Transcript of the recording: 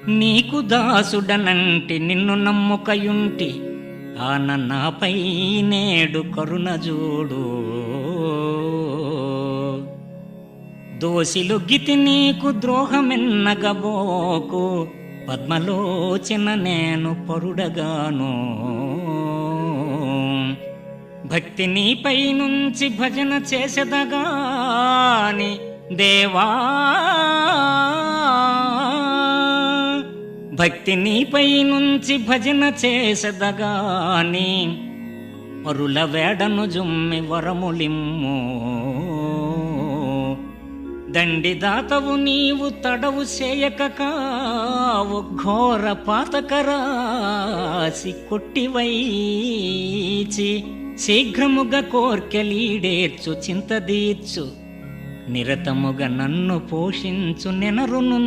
నీకు దాసుడనంటి నిన్ను నమ్ముకయుంటి నాపై నేడు కరుణ జూడు. దోసిలొగ్గితి నీకు ద్రోహమెన్నగబోకు, పద్మలోచన నేను పరుడగాను. భక్తి నీపై నుంచి భజన చేసెదగాని దేవా, భక్తి నీపై నుంచి భజన చేసెదగాని పరుల వేడను జుమ్మి వరములిమ్ము. దండిదాతవు నీవు తడవు చేయక కావు, ఘోర పాతకరాసి కొట్టివైచి శీఘ్రముగా కోర్కెలీడేర్చు చింతదీర్చు, నిరతముగా నన్ను పోషించు నెనరును.